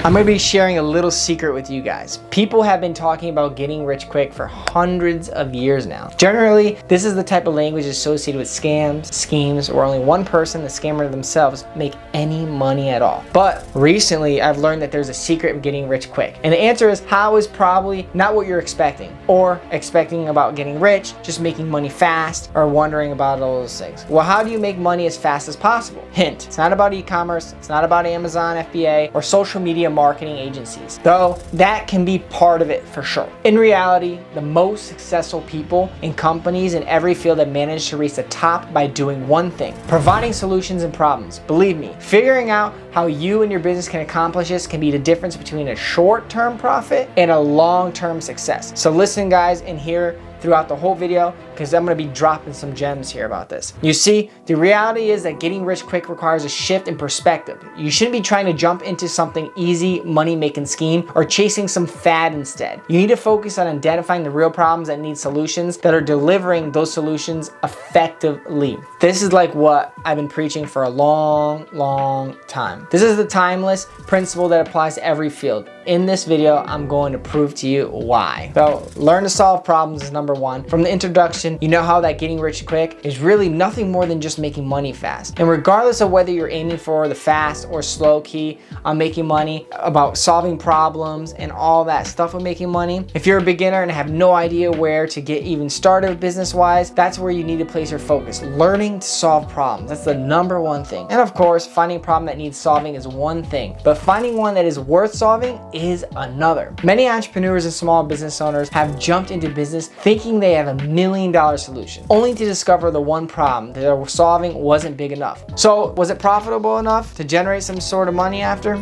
I'm going to be sharing a little secret with you guys. People have been talking about getting rich quick for hundreds of years now. Generally, this is the type of language associated with scams, schemes, where only one person, the scammer themselves, make any money at all. But recently, I've learned that there's a secret of getting rich quick. And the answer is how is probably not what you're expecting, or expecting about getting rich, just making money fast, or wondering about all those things. Well, how do you make money as fast as possible? Hint, it's not about e-commerce, it's not about Amazon, FBA, or social media marketing agencies, though that can be part of it for sure. In reality, the most successful people and companies in every field have managed to reach the top by doing one thing: providing solutions and problems. Believe me, figuring out how you and your business can accomplish this can be the difference between a short-term profit and a long-term success. So listen guys, and hear throughout the whole video, because I'm going to be dropping some gems here about this. You see, the reality is that getting rich quick requires a shift in perspective. You shouldn't be trying to jump into something easy money-making scheme or chasing some fad instead. You need to focus on identifying the real problems that need solutions that are delivering those solutions effectively. This is like what I've been preaching for a long time. This is the timeless principle that applies to every field. In this video, I'm going to prove to you why. So, learn to solve problems is number one. From the introduction, you know how that getting rich quick is really nothing more than just making money fast. And regardless of whether you're aiming for the fast or slow key on making money, about solving problems and all that stuff with making money, if you're a beginner and have no idea where to get even started business-wise, that's where you need to place your focus. Learning to solve problems. That's the number one thing. And of course, finding a problem that needs solving is one thing, but finding one that is worth solving is another. Many entrepreneurs and small business owners have jumped into business thinking they have $1 million solution, only to discover the one problem that they were solving wasn't big enough. So was it profitable enough to generate some sort of money after?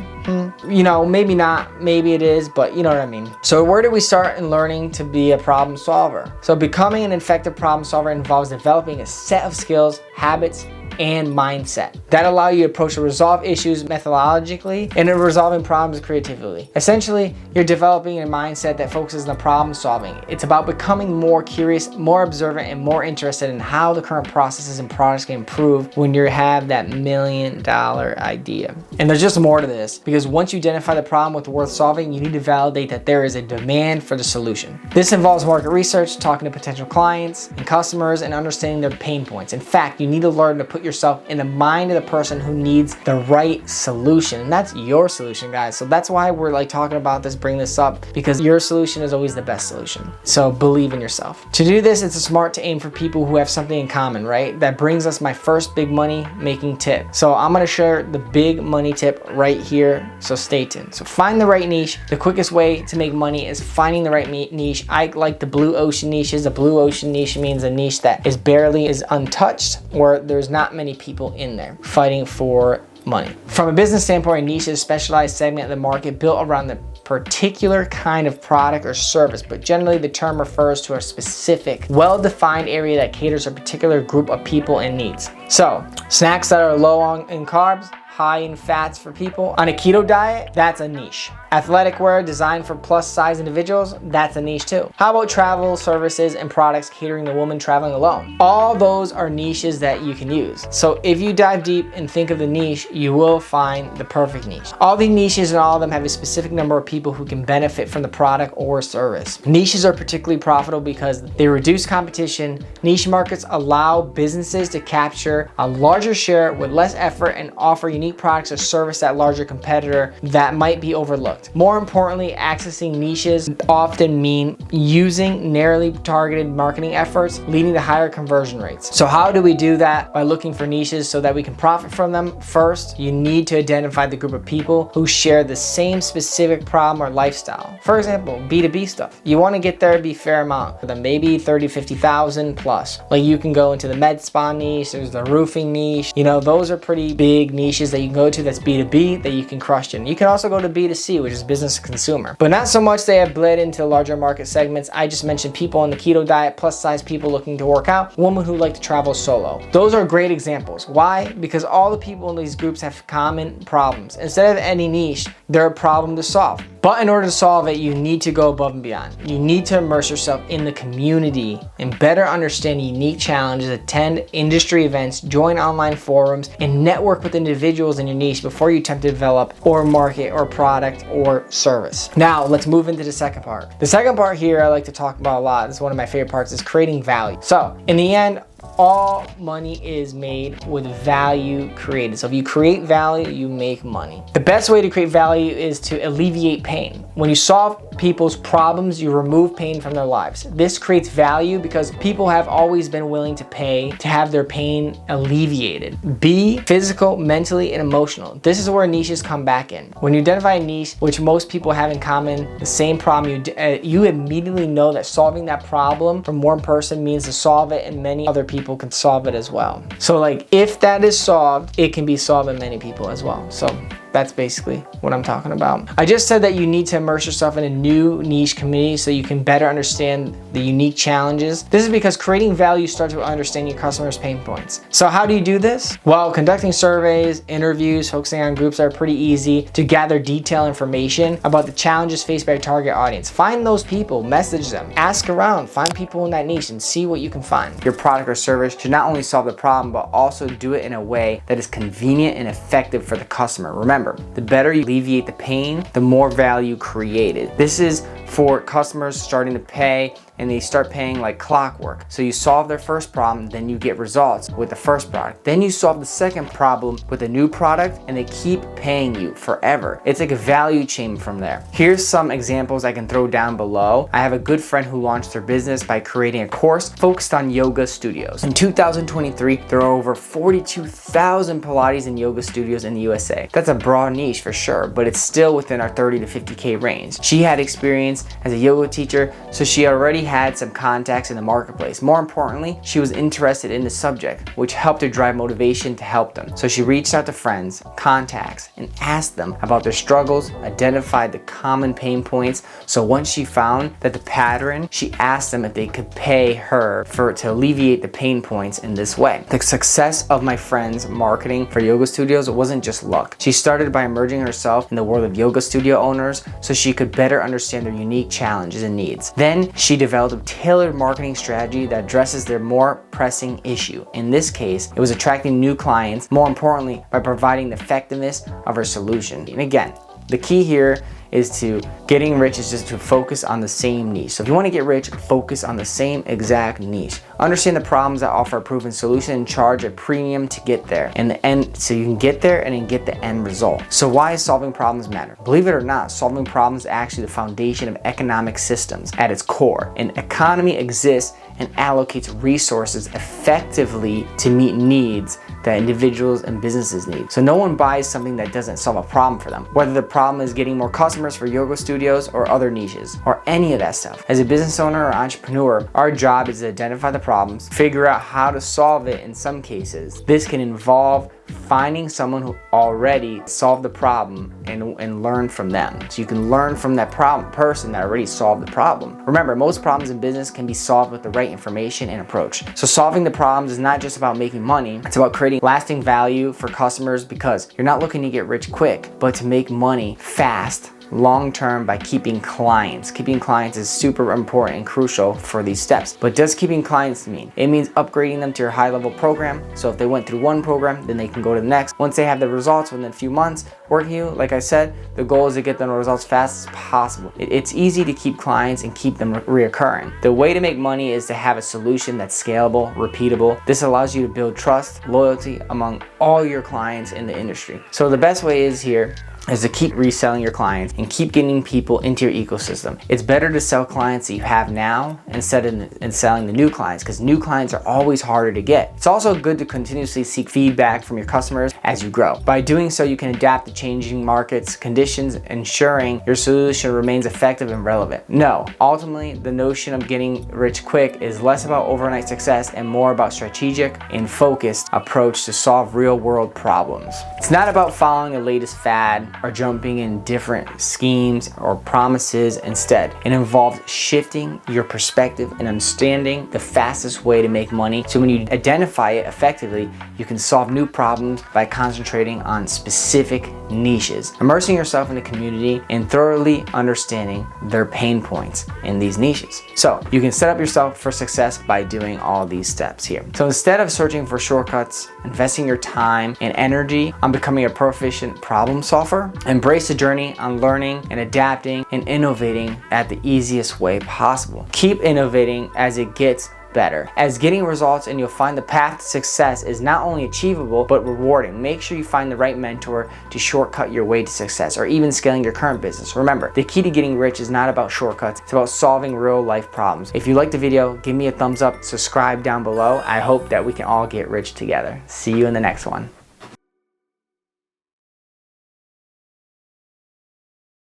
You know, maybe not, maybe it is, but you know what I mean. So where do we start in learning to be a problem solver? So becoming an effective problem solver involves developing a set of skills, habits, and mindset that allow you to approach to resolve issues methodologically and in resolving problems creatively. Essentially, you're developing a mindset that focuses on problem solving. It's about becoming more curious, more observant, and more interested in how the current processes and products can improve when you have that $1 million idea. And there's just more to this, because once you identify the problem with worth solving, you need to validate that there is a demand for the solution. This involves market research, talking to potential clients and customers, and understanding their pain points. In fact, you need to learn to put yourself in the mind of the person who needs the right solution, and that's your solution, guys. So that's why we're like talking about this, bring this up, because your solution is always the best solution. So believe in yourself. To do this, it's smart to aim for people who have something in common, right? That brings us my first big money making tip. So I'm going to share the big money tip right here, so stay tuned. So find the right niche. The quickest way to make money is finding the right niche. I like the blue ocean niches. A blue ocean niche means a niche that is barely untouched, where there's not many people in there fighting for money. From a business standpoint, a niche is a specialized segment of the market built around the particular kind of product or service, but generally the term refers to a specific, well-defined area that caters to a particular group of people and needs. So, snacks that are low in carbs, high in fats for people on a keto diet, that's a niche. Athletic wear designed for plus size individuals, that's a niche too. How about travel services and products catering to women traveling alone? All those are niches that you can use. So if you dive deep and think of the niche, you will find the perfect niche. All the niches and all of them have a specific number of people who can benefit from the product or service. Niches are particularly profitable because they reduce competition. Niche markets allow businesses to capture a larger share with less effort and offer unique products or service that larger competitor that might be overlooked. More importantly, accessing niches often mean using narrowly targeted marketing efforts, leading to higher conversion rates. So how do we do that? By looking for niches so that we can profit from them. First, you need to identify the group of people who share the same specific problem or lifestyle. For example, B2B stuff. You want to get there, be fair amount for them, maybe 30, 50,000 plus. Like you can go into the med spa niche, there's the roofing niche. You know, those are pretty big niches that you can go to that's B2B that you can crush in. You can also go to B2C, which is business to consumer. But not so much they have bled into larger market segments. I just mentioned people on the keto diet, plus size people looking to work out, women who like to travel solo. Those are great examples. Why? Because all the people in these groups have common problems. Instead of any niche, they're a problem to solve. But in order to solve it, you need to go above and beyond. You need to immerse yourself in the community and better understand unique challenges, attend industry events, join online forums, and network with individuals in your niche before you attempt to develop or market or product or service. Now, let's move into the second part. The second part here I like to talk about a lot, this is one of my favorite parts, is creating value. So in the end, all money is made with value created. So if you create value, you make money. The best way to create value is to alleviate pain. When you solve people's problems, you remove pain from their lives. This creates value because people have always been willing to pay to have their pain alleviated. Be physical, mentally, and emotional. This is where niches come back in. When you identify a niche, which most people have in common, the same problem, you immediately know that solving that problem from one person means to solve it, and many other people can solve it as well. So like, if that is solved, it can be solved by many people as well. So that's basically what I'm talking about. I just said that you need to immerse yourself in a new niche community so you can better understand the unique challenges. This is because creating value starts with understanding your customers' pain points. So how do you do this? Well, conducting surveys, interviews, focusing on groups are pretty easy to gather detailed information about the challenges faced by your target audience. Find those people, message them, ask around, find people in that niche and see what you can find. Your product or service should not only solve the problem, but also do it in a way that is convenient and effective for the customer. Remember, the better you alleviate the pain, the more value created. This is for customers starting to pay, and they start paying like clockwork. So you solve their first problem, then you get results with the first product. Then you solve the second problem with a new product, and they keep paying you forever. It's like a value chain from there. Here's some examples I can throw down below. I have a good friend who launched their business by creating a course focused on yoga studios. In 2023, there are over 42,000 Pilates and yoga studios in the USA. That's a broad niche for sure, but it's still within our 30 to 50K range. She had experience as a yoga teacher, so she already had some contacts in the marketplace. More importantly, she was interested in the subject, which helped her drive motivation to help them. So she reached out to friends, contacts, and asked them about their struggles, identified the common pain points. So once she found that the pattern, she asked them if they could pay her to alleviate the pain points in this way. The success of my friend's marketing for yoga studios wasn't just luck. She started by immersing herself in the world of yoga studio owners so she could better understand their unique challenges and needs. Then she developed a tailored marketing strategy that addresses their more pressing issue. In this case, it was attracting new clients, more importantly, by providing the effectiveness of her solution. And again, the key here is to getting rich is just to focus on the same niche. So if you want to get rich, focus on the same exact niche. Understand the problems that offer a proven solution and charge a premium to get there. And the end, so you can get there and then get the end result. So why does solving problems matter? Believe it or not, solving problems is actually the foundation of economic systems at its core. An economy exists and allocates resources effectively to meet needs that individuals and businesses need. So no one buys something that doesn't solve a problem for them, whether the problem is getting more customers for yoga studios or other niches or any of that stuff. As a business owner or entrepreneur, our job is to identify the problems, figure out how to solve it in some cases. This can involve finding someone who already solved the problem and learn from them. So you can learn from that person that already solved the problem. Remember, most problems in business can be solved with the right information and approach. So solving the problems is not just about making money, it's about creating lasting value for customers, because you're not looking to get rich quick, but to make money fast, long-term, by keeping clients. Keeping clients is super important and crucial for these steps. But does keeping clients mean? It means upgrading them to your high-level program. So if they went through one program, then they can go to the next. Once they have the results within a few months working you, like I said, the goal is to get them the results fast as possible. It's easy to keep clients and keep them reoccurring. The way to make money is to have a solution that's scalable, repeatable. This allows you to build trust, loyalty among all your clients in the industry. So the best way is to keep reselling your clients and keep getting people into your ecosystem. It's better to sell clients that you have now instead of selling the new clients, because new clients are always harder to get. It's also good to continuously seek feedback from your customers as you grow. By doing so, you can adapt to changing markets, conditions, ensuring your solution remains effective and relevant. No, ultimately, the notion of getting rich quick is less about overnight success and more about strategic and focused approach to solve real-world problems. It's not about following the latest fad or jumping in different schemes or promises. Instead, it involves shifting your perspective and understanding the fastest way to make money. So when you identify it effectively, you can solve new problems by concentrating on specific niches, immersing yourself in the community and thoroughly understanding their pain points in these niches. So you can set up yourself for success by doing all these steps here. So instead of searching for shortcuts, investing your time and energy on becoming a proficient problem solver, embrace the journey on learning and adapting and innovating at the easiest way possible. Keep innovating as it gets better, as getting results, and you'll find the path to success is not only achievable but rewarding. Make sure you find the right mentor to shortcut your way to success, or even scaling your current business. Remember, the key to getting rich is not about shortcuts, it's about solving real life problems. If you liked the video, give me a thumbs up, subscribe down below. I hope that we can all get rich together. See you in the next one.